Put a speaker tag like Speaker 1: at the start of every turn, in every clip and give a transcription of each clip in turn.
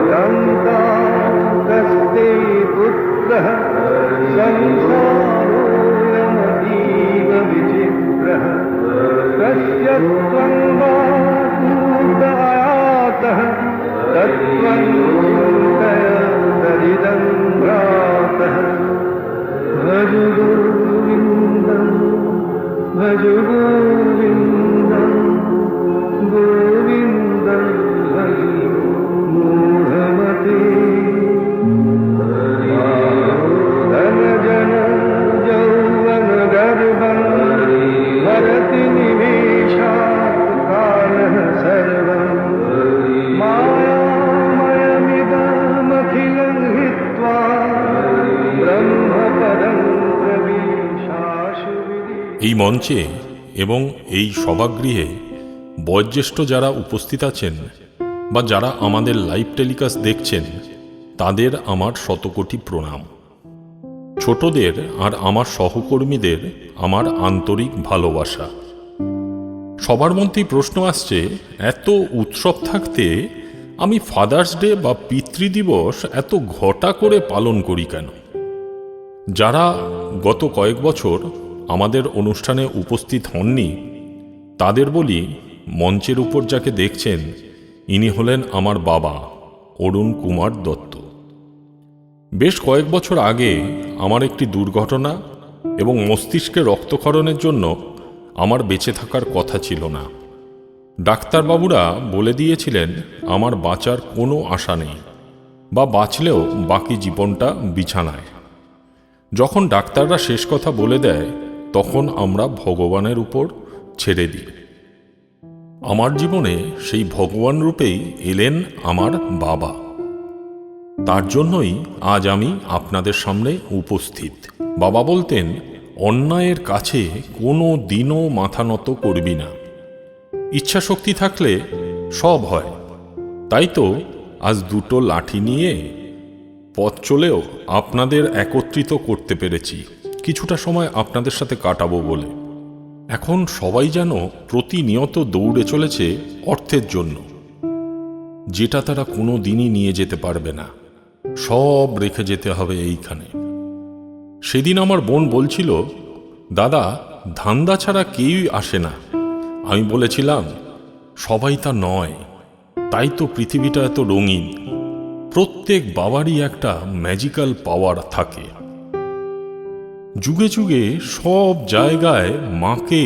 Speaker 1: सन्तास्ते पुत्रः संसारोऽयमतीव विचित्रः तस्य त्वं वा पूर्वयातः तत्त्वं चिन्तय सरिदं भ्रातः भज गोविन्दं भज गोविन्दं गोविन्दं भज मूढमते धन जन यौवन गर्भं भरति निमेषात् कालः सर्वं मायामयमिदमखिलं हित्वा ब्रह्मपदं प्रविशासु
Speaker 2: এই মঞ্চে এবং এই সভাগৃহে বয়োজ্যেষ্ঠ যারা উপস্থিত আছেন বা যারা আমাদের লাইভ টেলিকাস্ট দেখছেন, তাদের আমার শতকোটি প্রণাম। ছোটদের আর আমার সহকর্মীদের আমার আন্তরিক ভালোবাসা। সবার মধ্যেই প্রশ্ন আসছে, এত উৎসব থাকতে আমি ফাদার্স ডে বা পিতৃদিবস এত ঘটা করে পালন করি কেন? যারা গত কয়েক বছর আমাদের অনুষ্ঠানে উপস্থিত হননি, তাদের বলি, মঞ্চের উপর যাকে দেখছেন ইনি হলেন আমার বাবা অরুণ কুমার দত্ত। বেশ কয়েক বছর আগে আমার একটি দুর্ঘটনা এবং মস্তিষ্কে রক্তক্ষরণের জন্য আমার বেঁচে থাকার কথা ছিল না। ডাক্তারবাবুরা বলে দিয়েছিলেন আমার বাঁচার কোনো আশা নেই, বা বাঁচলেও বাকি জীবনটা বিছানায়। যখন ডাক্তাররা শেষ কথা বলে দেয়, তখন আমরা ভগবানের উপর ছেড়ে দিই। আমার জীবনে সেই ভগবান রূপেই এলেন আমার বাবা। তার জন্যই আজ আমি আপনাদের সামনে উপস্থিত। বাবা বলতেন, অন্যায়ের কাছে কোনো দিনও মাথা নত করবি না, ইচ্ছা শক্তি থাকলে সব হয়। তাই তো আজ দুটো লাঠি নিয়ে পথ চলেও আপনাদের একত্রিত করতে পেরেছি, কিছুটা সময় আপনাদের সাথে কাটাবো বলে। এখন সবাই যেন প্রতিনিয়ত দৌড়ে চলেছে অর্থের জন্য, যেটা তারা কোনো দিনই নিয়ে যেতে পারবে না, সব রেখে যেতে হবে এইখানে। সেদিন আমার বোন বলছিল, দাদা ধান্দা ছাড়া কেউই আসে না। আমি বলেছিলাম, সবাই তা নয়, তাই তো পৃথিবীটা এত রঙিন। প্রত্যেক বাবারই একটা ম্যাজিক্যাল পাওয়ার থাকে। যুগে যুগে সব জায়গায় মাকে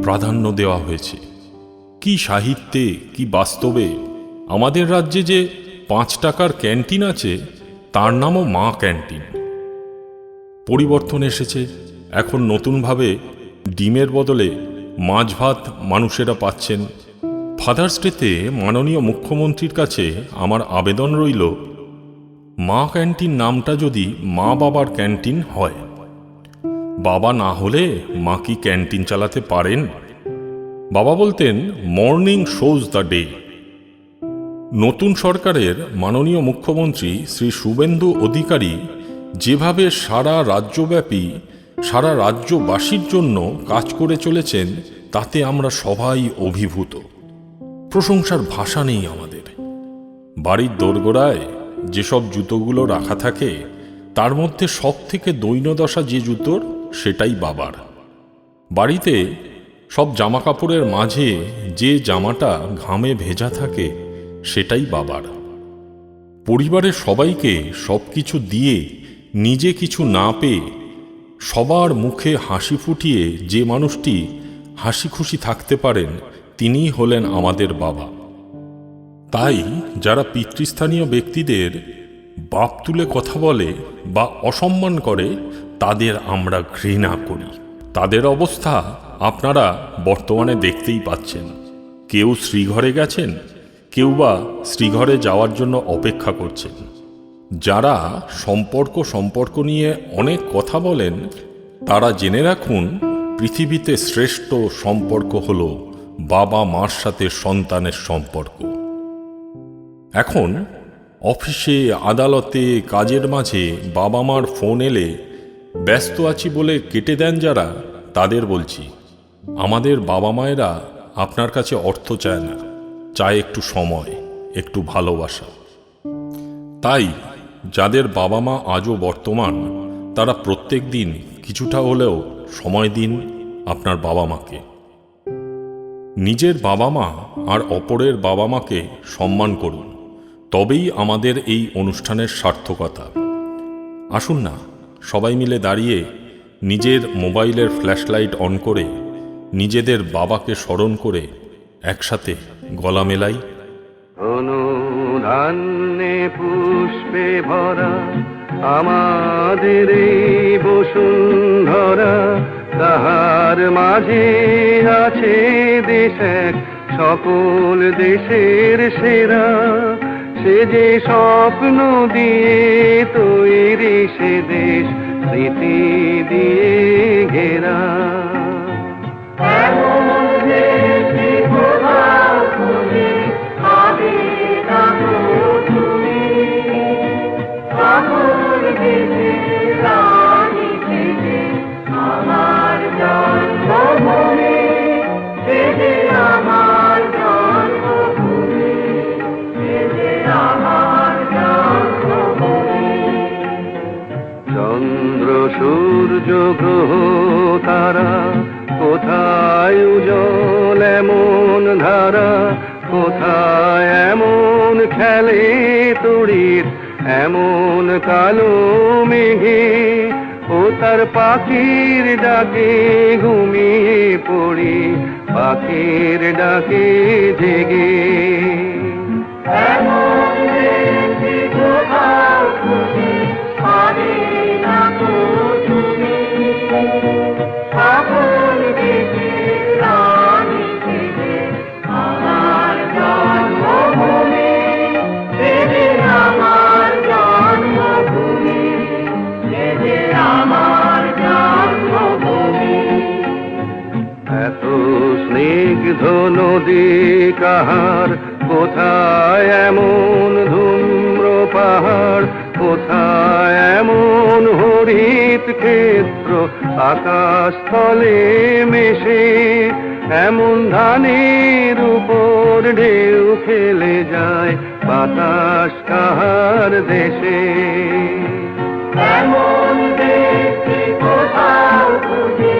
Speaker 2: প্রাধান্য দেওয়া হয়েছে, কি সাহিত্যে কি বাস্তবে। আমাদের রাজ্যে যে 5 টাকার ক্যান্টিন আছে, তার নামও মা ক্যান্টিন। পরিবর্তন এসেছে, এখন নতুনভাবে ডিমের বদলে মাছ ভাত মানুষেরা পাচ্ছেন। ফাদার্স ডেতে মাননীয় মুখ্যমন্ত্রীর কাছে আমার আবেদন রইল, মা ক্যান্টিন নামটা যদি মা বাবার ক্যান্টিন হয়। বাবা না হলে মা কি ক্যান্টিন চালাতে পারেন? বাবা বলতেন, মর্নিং শোজ দ্য ডে। নতুন সরকারের মাননীয় মুখ্যমন্ত্রী শ্রী শুভেন্দু অধিকারী যেভাবে সারা রাজ্যব্যাপী সারা রাজ্যবাসীর জন্য কাজ করে চলেছেন, তাতে আমরা সবাই অভিভূত। প্রশংসার ভাষা নেই আমাদের। বাড়ির দোরগোড়ায় যেসব জুতোগুলো রাখা থাকে, তার মধ্যে সব থেকে দৈন্যদশা যে জুতোর, সেটাই বাবার। বাড়িতে সব জামা কাপড়ের মাঝে যে জামাটা ঘামে ভেজা থাকে, সেটাই বাবার। পরিবারের সবাইকে সব কিছু দিয়ে নিজে কিছু না পেয়ে সবার মুখে হাসি ফুটিয়ে যে মানুষটি হাসি খুশি থাকতে পারেন, তিনিই হলেন আমাদের বাবা। তাই যারা পিতৃস্থানীয় ব্যক্তিদের বাপ তুলে কথা বলে বা অসম্মান করে, তাদের আমরা ঘৃণা করি। তাদের অবস্থা আপনারা বর্তমানে দেখতেই পাচ্ছেন। কেউ শ্রীঘরে গেছেন, কেউ বা শ্রীঘরে যাওয়ার জন্য অপেক্ষা করছেন। যারা সম্পর্ক নিয়ে অনেক কথা বলেন, তারা জেনে রাখুন, পৃথিবীতে শ্রেষ্ঠ সম্পর্ক হল বাবা মার সাথে সন্তানের সম্পর্ক। এখন অফিসে আদালতে কাজের মাঝে বাবা মার ফোন এলে ব্যস্ত আছি বলে কেটে দেন যারা, তাদের বলছি, আমাদের বাবা মায়েরা আপনার কাছে অর্থ চায় না, চায় একটু সময়। একটু ভালোবাসা। তাই যাদের বাবা মা আজও বর্তমান, তারা প্রত্যেক দিন কিছুটা হলেও সময় দিন আপনার বাবা মাকে। নিজের বাবা মা আর অপরের বাবা মাকে সম্মান করুন, তবেই আমাদের এই অনুষ্ঠানের সার্থকতা। আসুন না, সবাই মিলে দাঁড়িয়ে নিজের মোবাইলের ফ্ল্যাশলাইট অন করে নিজেদের বাবাকে স্মরণ করে একসাথে গলা মেলাই।
Speaker 1: অনুধান্যে পুষ্পে ভরা আমাদের এই বসুন্ধরা, তাহার মাঝে আছে দেশ এক সকল দেশের সেরা। সে যে স্বপ্ন দিয়ে তৈরি সে দেশ স্মৃতি দিয়ে ঘেরা। চন্দ্র সূর্য গ্রহ তারা কোথায় উজ্জ্বল এমন ধারা, কোথায় এমন খেলে তড়িৎ এমন কালো মেঘে। ও তার পাখির ডাকে ঘুমিয়ে পড়ি, পাখির ডাকে জেগে। এত স্নিগ্ধ নদী কাহার, কোথায় এমন ধূম্র পাহাড়, কোথায় এমন হরিত ক্ষেত্র আকাশ তলে মেশে। এমন ধানের উপর ঢেউ খেলে যায় বাতাস কাহার দেশে। এমন দেশ কোথাও খুঁজে